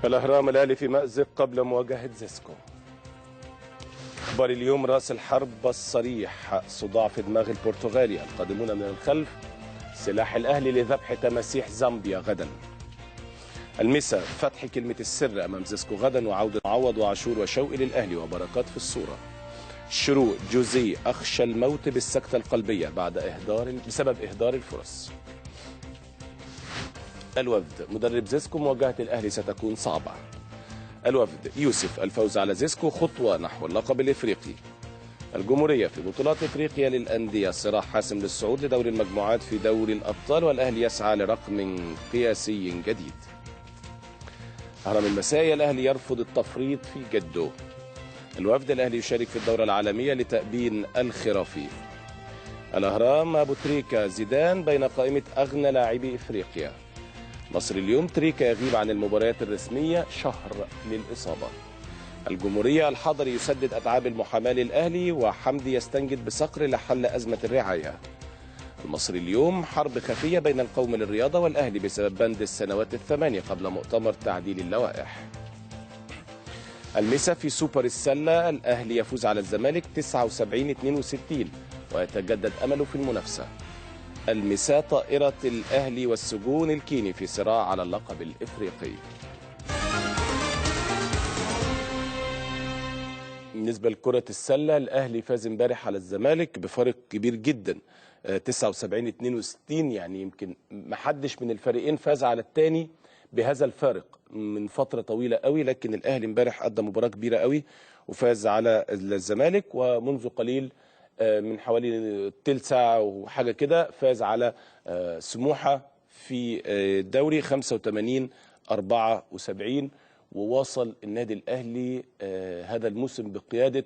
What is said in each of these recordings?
الأهرام: الأهلي في مأزق قبل مواجهة زيسكو. أخبار اليوم: رأس الحرب الصريح، صداع في دماغ البرتغالي، القادمون من الخلف، سلاح الأهلي لذبح تماسيح زامبيا غدا. المسا: فتح كلمة السر أمام زيسكو غدا، وعودة معوض وعاشور وشوقي للأهلي وبركات في الصورة. الشروق: جوزيه أخشى الموت بالسكتة القلبية بسبب إهدار الفرص. الوفد: مدرب زيسكو: مواجهة الأهلي ستكون صعبة. الوفد: يوسف: الفوز على زيسكو خطوة نحو اللقب الإفريقي. الجمهورية: في بطولات إفريقيا للأندية صراع حاسم للصعود لدور المجموعات في دوري الأبطال، والأهلي يسعى لرقم قياسي جديد. أهرام المسائي: الأهلي يرفض التفريط في جده. الوفد: الأهلي يشارك في الدورة العالمية لتأبين الخرافي. الأهرام: أبو تريكة زيدان بين قائمة أغنى لاعبي إفريقيا. مصر اليوم: تريكة يغيب عن المباريات الرسمية شهر للإصابة. الجمهورية: الحضري يسدد أتعاب المحاماة للأهلي، وحمدي يستنجد بصقر لحل أزمة الرعاية. المصري اليوم: حرب خفية بين القوم للرياضة والأهلي بسبب بند السنوات الثمانية قبل مؤتمر تعديل اللوائح. المسا: في سوبر السلة، الأهلي يفوز على الزمالك 79-62 ويتجدد أمله في المنافسة. المسا: طائرة الأهلي والسجون الكيني في صراع على اللقب الإفريقي. بالنسبة لكرة السلة، الأهلي فاز امبارح على الزمالك بفارق كبير جدا 79-62، يعني يمكن ما حدش من الفريقين فاز على الثاني بهذا الفارق من فترة طويلة قوي، لكن الأهلي امبارح قدم مباراة كبيرة قوي وفاز على الزمالك، ومنذ قليل من حوالي تلت ساعة وحاجة كده فاز على سموحة في الدوري 85-74، وواصل النادي الأهلي هذا الموسم بقيادة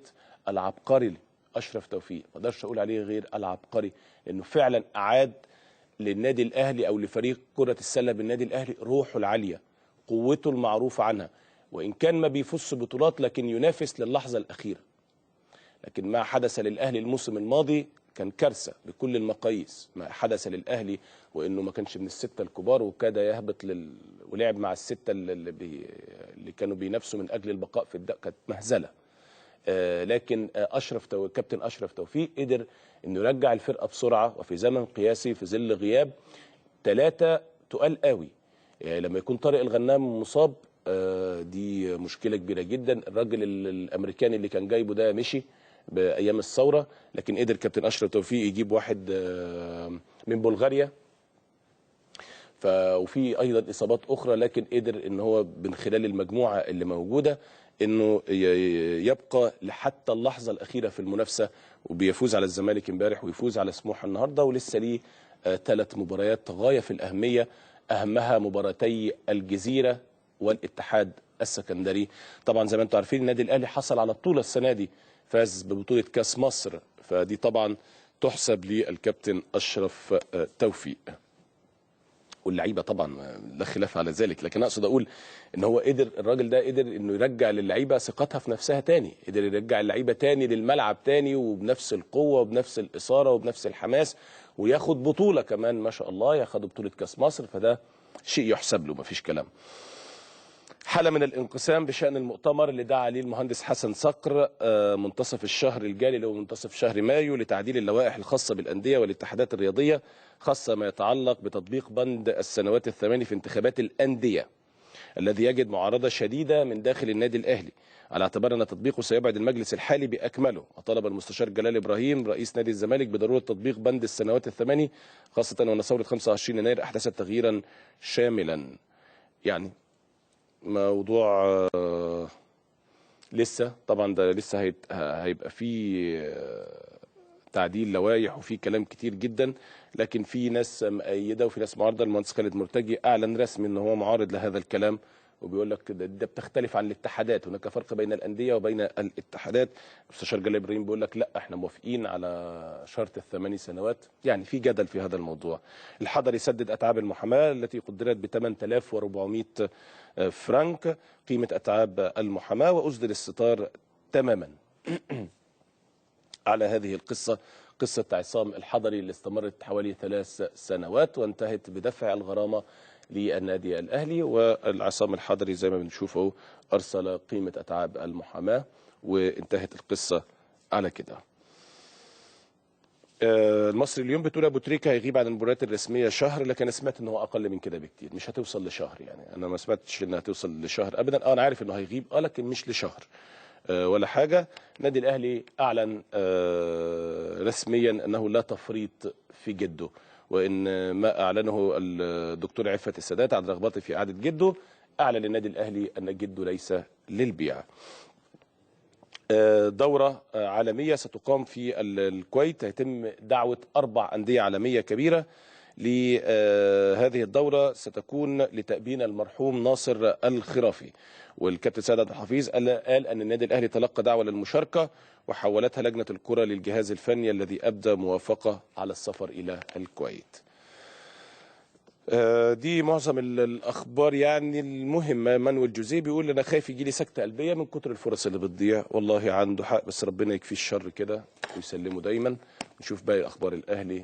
العبقري أشرف توفيق. ما اقدرش أقول عليه غير العبقري، لأنه فعلا أعاد للنادي الأهلي أو لفريق كرة السلة بالنادي الأهلي روحه العالية، قوته المعروف عنها، وإن كان ما بيفوز بطولات لكن ينافس للحظة الأخيرة. لكن ما حدث للأهلي الموسم الماضي كان كارثة بكل المقاييس. ما حدث للأهلي وإنه ما كانش من الستة الكبار وكاد يهبط ولعب مع الستة اللي كانوا بينافسوا من أجل البقاء في كانت مهزلة. لكن كابتن أشرف توفيق قدر إنه يرجع الفرقة بسرعة وفي زمن قياسي في ظل غياب ثلاثة تقال قوي. لما يكون طارق الغنام مصاب دي مشكلة كبيرة جدا. الراجل الأمريكاني اللي كان جايبه ده مشي بأيام الثورة، لكن قدر كابتن أشرف توفيق يجيب واحد من بلغاريا، وفي أيضا إصابات أخرى، لكن قدر إن هو من خلال المجموعة اللي موجودة إنه يبقى لحتى اللحظة الأخيرة في المنافسة، وبيفوز على الزمالك امبارح ويفوز على سموحة النهاردة، ولسه ليه 3 مباريات غاية في الأهمية، أهمها مباراتي الجزيرة والاتحاد السكندري. طبعا زي ما انتم عارفين النادي الأهلي حصل على بطولة السنة دي، فاز ببطولة كاس مصر، فدي طبعا تحسب للكابتن أشرف توفيق واللعيبه طبعا لا خلاف على ذلك. لكن اقصد اقول ان هو الراجل ده قدر انه يرجع للعيبه ثقتها في نفسها تاني، قدر يرجع اللعيبه تاني للملعب تاني وبنفس القوه وبنفس الاثاره وبنفس الحماس، وياخد بطوله كمان ما شاء الله، ياخد بطوله كاس مصر، فده شيء يحسب له مفيش كلام. حالة من الانقسام بشأن المؤتمر اللي دعا عليه المهندس حسن صقر منتصف الشهر الجاري اللي هو منتصف شهر مايو لتعديل اللوائح الخاصة بالأندية والاتحادات الرياضية، خاصة ما يتعلق بتطبيق بند السنوات الثماني في انتخابات الأندية، الذي يجد معارضة شديدة من داخل النادي الأهلي، على اعتبار أن تطبيقه سيبعد المجلس الحالي بأكمله. وطلب المستشار جلال إبراهيم رئيس نادي الزمالك بضرورة تطبيق بند السنوات الثماني، خاصة وأن ثورة 25 يناير أحدثت تغييرا شاملا. يعني موضوع لسه طبعا ده لسه هيبقى فيه تعديل لوائح وفي كلام كتير جدا، لكن في ناس مؤيده وفي ناس معارضه. المهندس خالد مرتجي اعلن رسمي ان هو معارض لهذا الكلام، وبيقول لك ده بتختلف عن الاتحادات، هناك فرق بين الانديه وبين الاتحادات. المستشار جلال ابراهيم بيقول لك لا احنا موافقين على شرط ال8 سنوات. يعني في جدل في هذا الموضوع. الحضري يسدد اتعاب المحاماه التي قدرت ب 8400 فرنك قيمه اتعاب المحاماه، واصدر الستار تماما على هذه القصه قصة عصام الحضري اللي استمرت حوالي 3 سنوات وانتهت بدفع الغرامة للنادي الأهلي. والعصام الحضري زي ما بنشوفه أرسل قيمة أتعاب المحاماة وانتهت القصة على كده. المصري اليوم بتقول ابو تريكه هيغيب عن المباريات الرسميه شهر، لكن انا سمعت ان هو اقل من كده بكتير، مش هتوصل لشهر. يعني انا ما سمعتش انها هتوصل لشهر ابدا. انا عارف انه هيغيب لكن مش لشهر ولا حاجه. النادي الاهلي اعلن رسميا انه لا تفريط في جده، وان ما اعلنه الدكتور عفت السادات عن رغبته في اعاده جده، اعلن النادي الاهلي ان جده ليس للبيع. دورة عالمية ستقام في الكويت، هيتم دعوة 4 أندية عالمية كبيرة لهذه الدورة، ستكون لتأبين المرحوم ناصر الخرافي. والكابتن سيد عبد الحفيظ قال أن النادي الأهلي تلقى دعوة للمشاركة وحولتها لجنة الكرة للجهاز الفني الذي أبدى موافقة على السفر إلى الكويت. دي معظم الاخبار يعني المهمه. مانويل جوزيه بيقول انا خايف يجي لي سكته قلبيه من كتر الفرص اللي بتضيع. والله عنده حق، بس ربنا يكفيه الشر كده ويسلمه دايما. نشوف باقي اخبار الاهلي